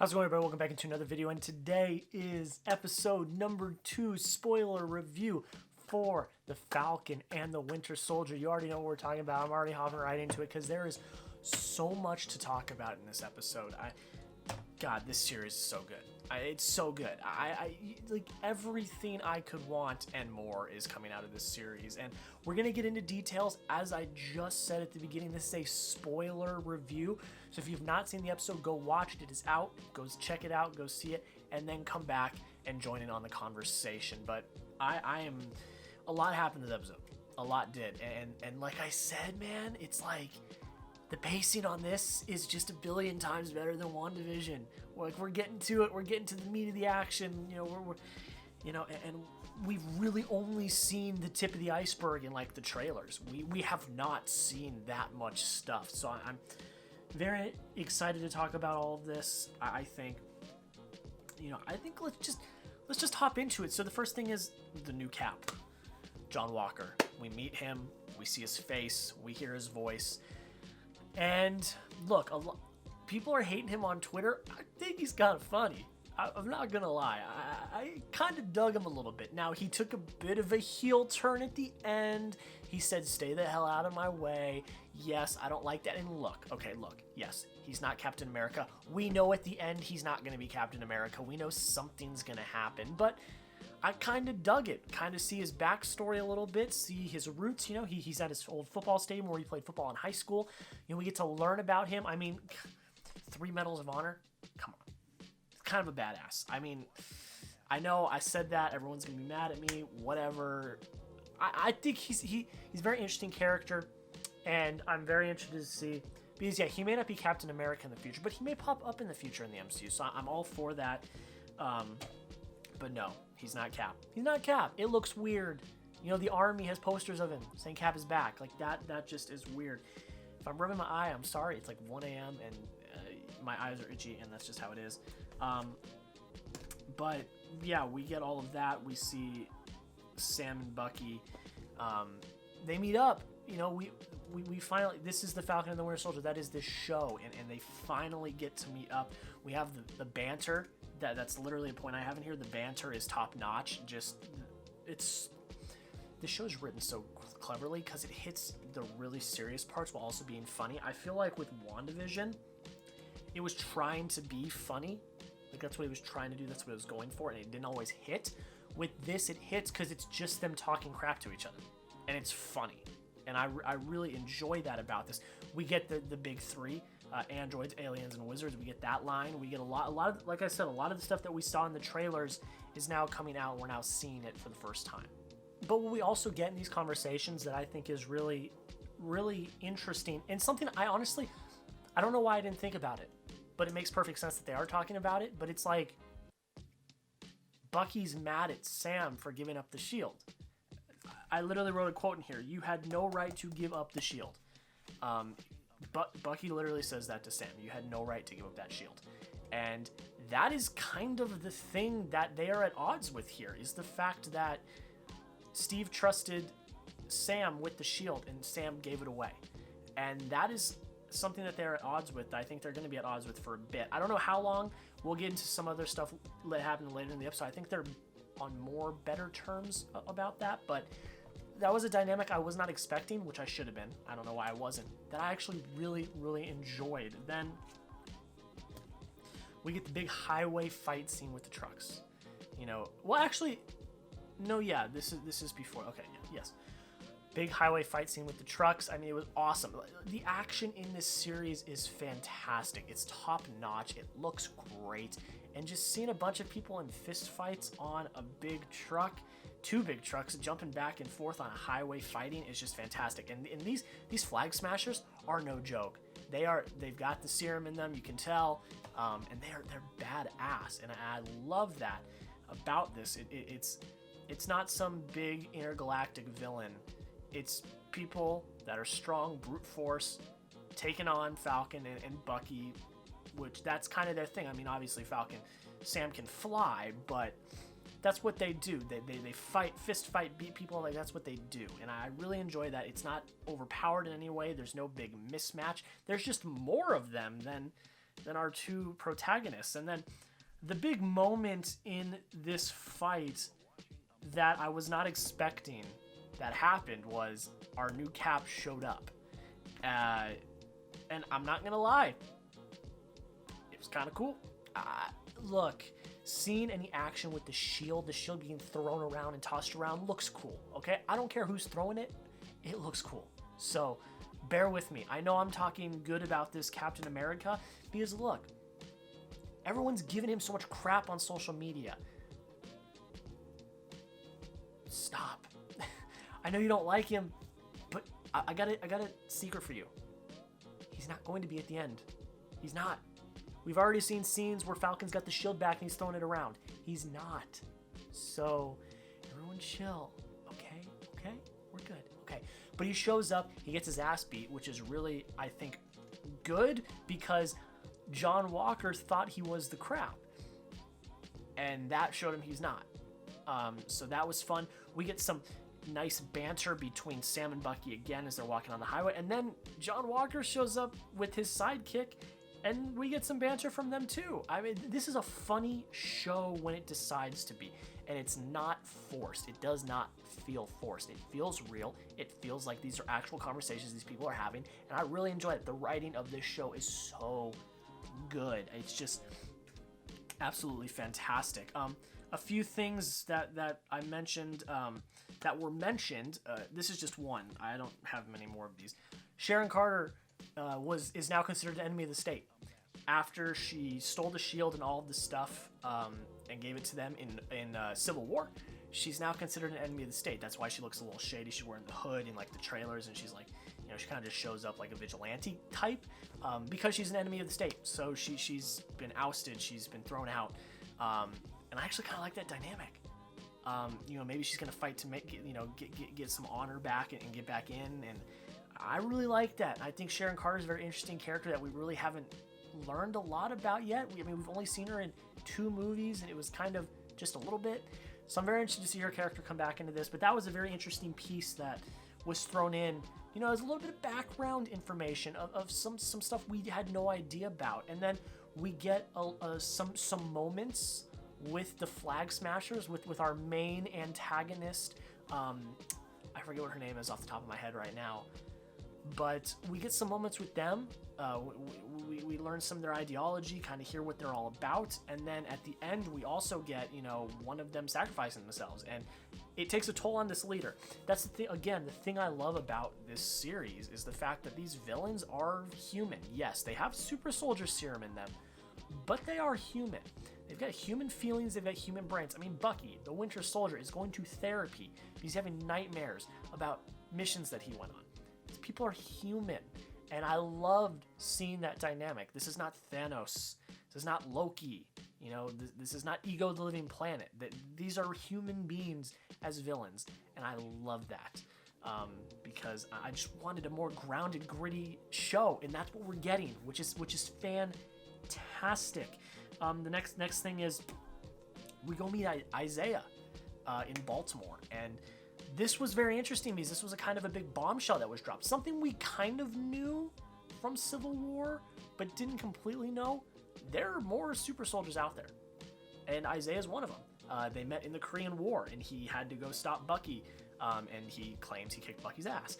How's it going, everybody? Welcome back into another video, and today is episode number 2 spoiler review for the Falcon and the Winter Soldier. You already know what we're talking about. I'm already hopping right into it because there is so much to talk about in this episode. God, this series is so good. It's so good. I like everything I could want and more is coming out of this series, and we're gonna get into details. As I just said at the beginning, this is a spoiler review, so if you've not seen the episode, go watch it. It is out. Go check it out. Go see it, and then come back and join in on the conversation. But I am a lot happened in the episode. A lot did, and like I said, man, it's like the pacing on this is just a billion times better than WandaVision. We're getting to it. We're getting to the meat of the action. And we've really only seen the tip of the iceberg in like the trailers. We have not seen that much stuff. So I'm very excited to talk about all of this. I think let's just hop into it. So the first thing is the new Cap, John Walker. We meet him. We see his face. We hear his voice. And look, people are hating him on Twitter. I think he's kind of funny. I'm not gonna lie. I kind of dug him a little bit. Now, he took a bit of a heel turn at the end. He said, "Stay the hell out of my way." Yes, I don't like that. And look, yes, he's not Captain America. We know at the end he's not gonna be Captain America. We know something's gonna happen, but I kind of dug it. Kind of see his backstory a little bit, see his roots. He's at his old football stadium where he played football in high school. We get to learn about him. I mean, 3 Medals of Honor. Come on, it's kind of a badass. I mean, I know I said that. Everyone's gonna be mad at me. Whatever. I think he's a very interesting character, and I'm very interested to see. Because yeah, he may not be Captain America in the future, but he may pop up in the future in the MCU. So I'm all for that. But no, he's not Cap. He's not Cap. It looks weird. The army has posters of him saying Cap is back. Like that just is weird. If I'm rubbing my eye, I'm sorry. It's like 1 a.m. and my eyes are itchy, and that's just how it is. But yeah, we get all of that. We see Sam and Bucky. They meet up. We finally, this is the Falcon and the Winter Soldier. That is this show, and they finally get to meet up. We have the banter. That's literally a point I have in here. The banter is top notch. The show's written so cleverly because it hits the really serious parts while also being funny. I feel like with WandaVision, it was trying to be funny. Like that's what it was trying to do. That's what it was going for, and it didn't always hit. With this, it hits because it's just them talking crap to each other, and it's funny. And I really enjoy that about this. We get the big 3. Androids, aliens, and wizards. We get that line. We get a lot of, like I said, a lot of the stuff that we saw in the trailers is now coming out, and we're now seeing it for the first time. But what we also get in these conversations that I think is really, really interesting, and something I don't know why I didn't think about it, but it makes perfect sense that they are talking about it. But it's like Bucky's mad at Sam for giving up the shield. I literally wrote a quote in here: "You had no right to give up the shield." But Bucky literally says that to Sam. You had no right to give up that shield. And that is kind of the thing that they are at odds with here, is the fact that Steve trusted Sam with the shield and Sam gave it away. And that is something that they're at odds with. I think they're going to be at odds with for a bit. I don't know how long. We'll get into some other stuff that happened later in the episode. I think they're on more better terms about that, but that was a dynamic I was not expecting, which I should have been. I don't know why I wasn't. That I actually really, really enjoyed. Then we get the big highway fight scene with the trucks. Well, actually, no, yeah, this is before. Okay, yes. Big highway fight scene with the trucks. I mean, it was awesome. The action in this series is fantastic. It's top notch. It looks great. And just seeing a bunch of people in fist fights on a big truck, 2 big trucks jumping back and forth on a highway fighting is just fantastic. And these flag smashers are no joke. They've got the serum in them, you can tell, and they're badass. And I love that about this. It's not some big intergalactic villain. It's people that are strong, brute force, taking on Falcon and Bucky, which that's kind of their thing. I mean, obviously Sam can fly, but that's what they do. They fight, fist fight, beat people. Like that's what they do, and I really enjoy that. It's not overpowered in any way. There's no big mismatch. There's just more of them than than our two protagonists. And then the big moment in this fight that I was not expecting that happened was our new Cap showed up. And I'm not gonna lie, it was kind of cool. Look, seeing any action with the shield being thrown around and tossed around looks cool, okay? I don't care who's throwing it, it looks cool. So, bear with me. I know I'm talking good about this Captain America, because look, everyone's giving him so much crap on social media. Stop. I know you don't like him, but I got a secret for you. He's not going to be at the end. He's not. We've already seen scenes where Falcon's got the shield back and he's throwing it around. He's not. So, everyone chill. Okay? Okay? We're good. Okay. But he shows up, he gets his ass beat, which is really, I think, good, because John Walker thought he was the crowd. And that showed him he's not. So that was fun. We get some nice banter between Sam and Bucky again as they're walking on the highway, and then John Walker shows up with his sidekick, and we get some banter from them too. I mean, this is a funny show when it decides to be, and it's not forced. It does not feel forced. It feels real. It feels like these are actual conversations these people are having, and I really enjoy it. The writing of this show is so good. It's just absolutely fantastic. A few things that I mentioned that were mentioned. This is just one. I don't have many more of these. Sharon Carter is now considered an enemy of the state after she stole the shield and all of the stuff and gave it to them in Civil War. She's now considered an enemy of the state. That's why she looks a little shady. She's wearing the hood in like the trailers, and she's like, you know, she kind of just shows up like a vigilante type because she's an enemy of the state. So she's been ousted. She's been thrown out. And I actually kind of like that dynamic. You know, maybe she's gonna fight to make, you know, get some honor back and get back in, and I really like that. I think Sharon Carter is a very interesting character that we really haven't learned a lot about yet. I mean, we've only seen her in 2 movies, and it was kind of just a little bit. So I'm very interested to see her character come back into this. But that was a very interesting piece that was thrown in. You know, as a little bit of background information of some stuff we had no idea about, and then we get some moments with the Flag Smashers, with our main antagonist. I forget what her name is off the top of my head right now, but we get some moments with them. We learn some of their ideology, kind of hear what they're all about, and then at the end we also get, you know, one of them sacrificing themselves, and it takes a toll on this leader. That's the thing. Again, the thing I love about this series is the fact that these villains are human. Yes, they have super soldier serum in them, but they are human. They've got human feelings, they've got human brains. I mean, Bucky, the Winter Soldier, is going to therapy. He's having nightmares about missions that he went on. These people are human, and I loved seeing that dynamic. This is not Thanos. This is not Loki. You know, this is not Ego the Living Planet. These are human beings as villains, and I love that. Because I just wanted a more grounded, gritty show, and that's what we're getting, which is fantastic. The next thing is we go meet Isaiah in Baltimore, and this was very interesting because this was a kind of a big bombshell that was dropped. Something we kind of knew from Civil War, but didn't completely know. There are more super soldiers out there, and Isaiah's one of them. They met in the Korean War, and he had to go stop Bucky, and he claims he kicked Bucky's ass.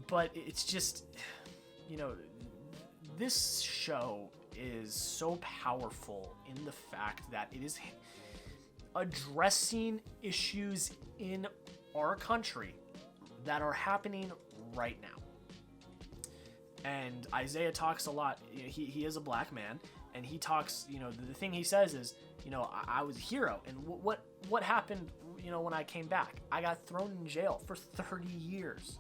But it's just, you know, this show is so powerful in the fact that it is addressing issues in our country that are happening right now. And Isaiah talks a lot. He is a black man, and he talks, you know, the thing he says is, you know, I was a hero, and what happened, you know, when I came back? I got thrown in jail for 30 years.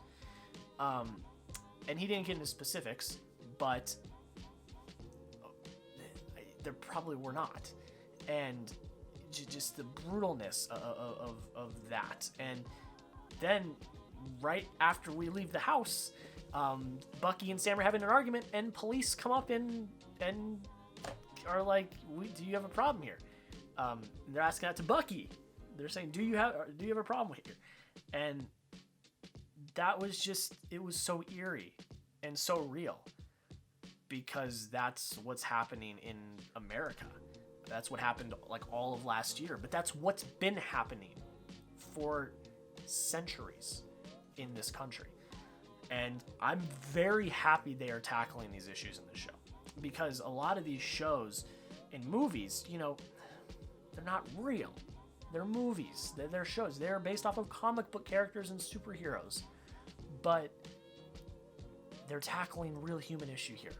And he didn't get into specifics, but there probably were not. And just the brutalness of that. And then right after we leave the house, Bucky and Sam are having an argument, and police come up and are like, do you have a problem here? They're asking that to Bucky. They're saying, do you have a problem here? And that was just, it was so eerie and so real, because that's what's happening in America. That's what happened like all of last year, but that's what's been happening for centuries in this country. And I'm very happy they are tackling these issues in the show, because a lot of these shows and movies, you know, they're not real. They're movies. They're shows. They're based off of comic book characters and superheroes. But they're tackling real human issue here.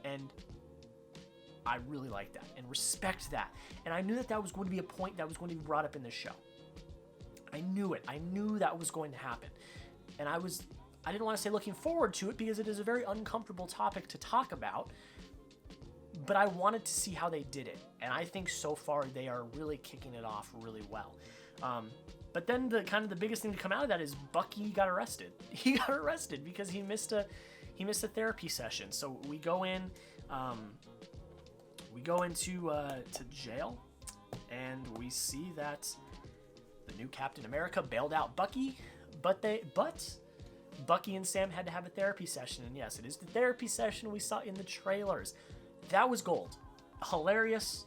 And I really like that and respect that. And I knew that that was going to be a point that was going to be brought up in this show. I knew it. I knew that was going to happen. And I didn't want to say looking forward to it, because it is a very uncomfortable topic to talk about. But I wanted to see how they did it. And I think so far they are really kicking it off really well. But then the biggest thing to come out of that is Bucky got arrested. He got arrested because he missed a therapy session. So we go into to jail, and we see that the new Captain America bailed out Bucky, but Bucky and Sam had to have a therapy session. And yes, it is the therapy session we saw in the trailers. That was gold. Hilarious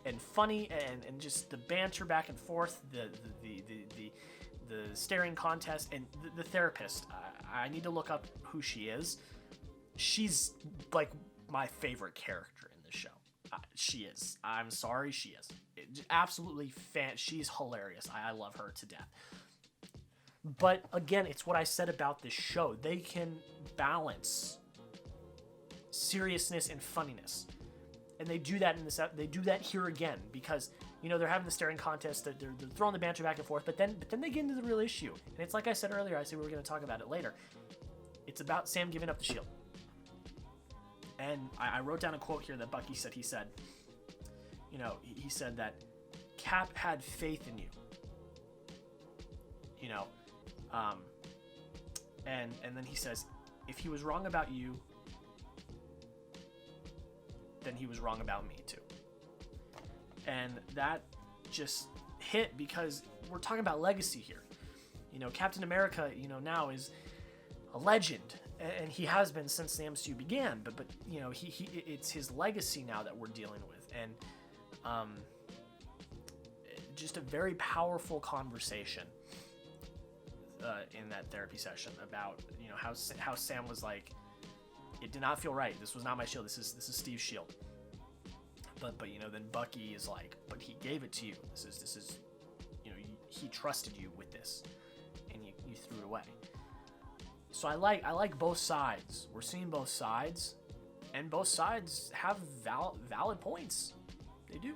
and funny, and just the banter back and forth, the staring contest, and the therapist. I need to look up who she is. She's like my favorite character in the show. She is. I'm sorry, she is. Absolutely she's hilarious. I love her to death. But again, it's what I said about this show. They can balance seriousness and funniness, and they do that in this. They do that here again, because you know they're having the staring contest, they're throwing the banter back and forth, but then they get into the real issue, and it's like I said earlier. I said we were going to talk about it later. It's about Sam giving up the shield, and I wrote down a quote here that Bucky said. He said, you know, he said that Cap had faith in you. You know, and then he says, if he was wrong about you, then he was wrong about me too. And that just hit, because we're talking about legacy here. You know, Captain America, you know, now is a legend, and he has been since the MCU began, but you know, it's his legacy now that we're dealing with. And just a very powerful conversation in that therapy session about, you know, how Sam was like, it did not feel right. This was not my shield. This is Steve's shield. But you know, then Bucky is like, but he gave it to you. This is you know, he trusted you with this, and you threw it away. So I like both sides. We're seeing both sides, and both sides have valid points. They do.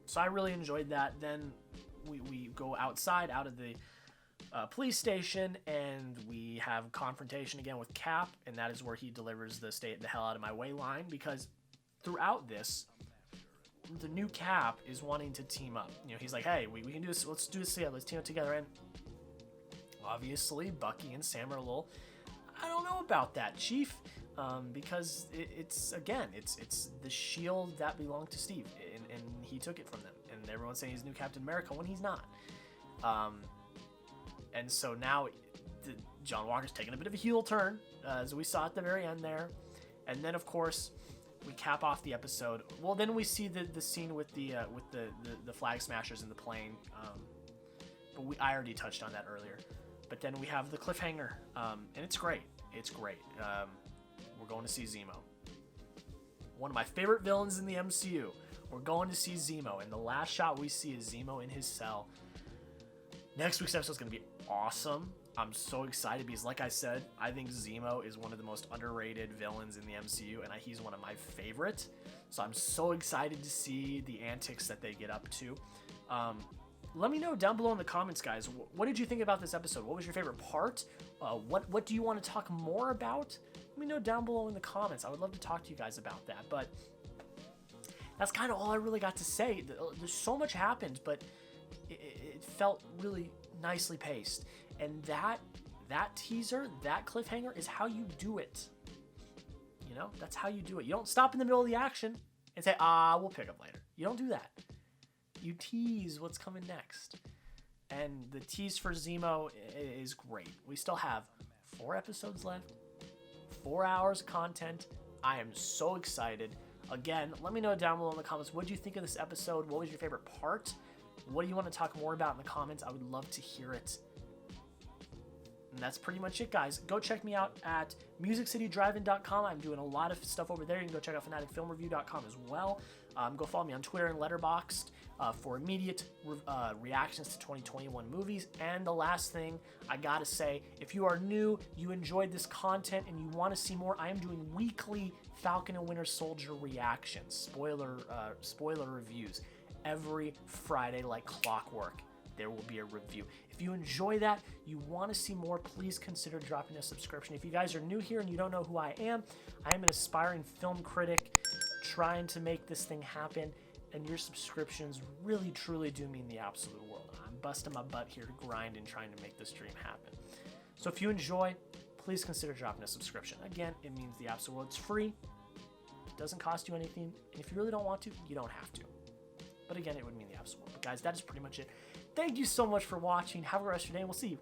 So I really enjoyed that. Then we go outside, out of the police station, and we have confrontation again with Cap, and that is where he delivers the "stay the hell out of my way" line, because throughout this, the new Cap is wanting to team up. You know, he's like, hey, we can do this, let's do this together, let's team up together. And obviously Bucky and Sam are a little, I don't know about that, Chief, because it's the shield that belonged to Steve, and he took it from them, and everyone's saying he's new Captain America when he's not. And so now John Walker's taking a bit of a heel turn, as we saw at the very end there. And then, of course, we cap off the episode. Well, then we see the scene with the flag smashers in the plane. But I already touched on that earlier. But then we have the cliffhanger, and it's great. It's great. We're going to see Zemo. One of my favorite villains in the MCU. We're going to see Zemo, and the last shot we see is Zemo in his cell. Next week's episode is going to be awesome. I'm so excited because, like I said, I think Zemo is one of the most underrated villains in the MCU, and he's one of my favorites. So I'm so excited to see the antics that they get up to. Let me know down below in the comments, guys. What did you think about this episode? What was your favorite part? What do you want to talk more about? Let me know down below in the comments. I would love to talk to you guys about that. But that's kind of all I really got to say. There's so much happened, but it felt really nicely paced. And that teaser, that cliffhanger is how you do it. You know, that's how you do it. You don't stop in the middle of the action and say, we'll pick up later. You don't do that. You tease what's coming next. And the tease for Zemo is great. We still have 4 episodes left. 4 hours of content. I am so excited. Again, let me know down below in the comments, what did you think of this episode? What was your favorite part? What do you want to talk more about in the comments? I would love to hear it. And that's pretty much it, guys. Go check me out at musiccitydrivein.com. I'm doing a lot of stuff over there. You can go check out FinaticFilmReview.com as well. Go follow me on Twitter and Letterboxd for immediate reactions to 2021 movies. And the last thing I gotta say, if you are new, you enjoyed this content, and you want to see more, I am doing weekly Falcon and Winter Soldier reactions, spoiler reviews, every Friday like clockwork. There will be a review. If you enjoy that, you want to see more, please consider dropping a subscription. If you guys are new here and you don't know who I am an aspiring film critic trying to make this thing happen, and your subscriptions really, truly do mean the absolute world. I'm busting my butt here to grind and trying to make this dream happen. So if you enjoy, please consider dropping a subscription. Again, it means the absolute world. It's free. It doesn't cost you anything. And if you really don't want to, you don't have to. But again, it would mean the absolute world. But guys, that is pretty much it. Thank you so much for watching. Have a great rest of your day, and we'll see you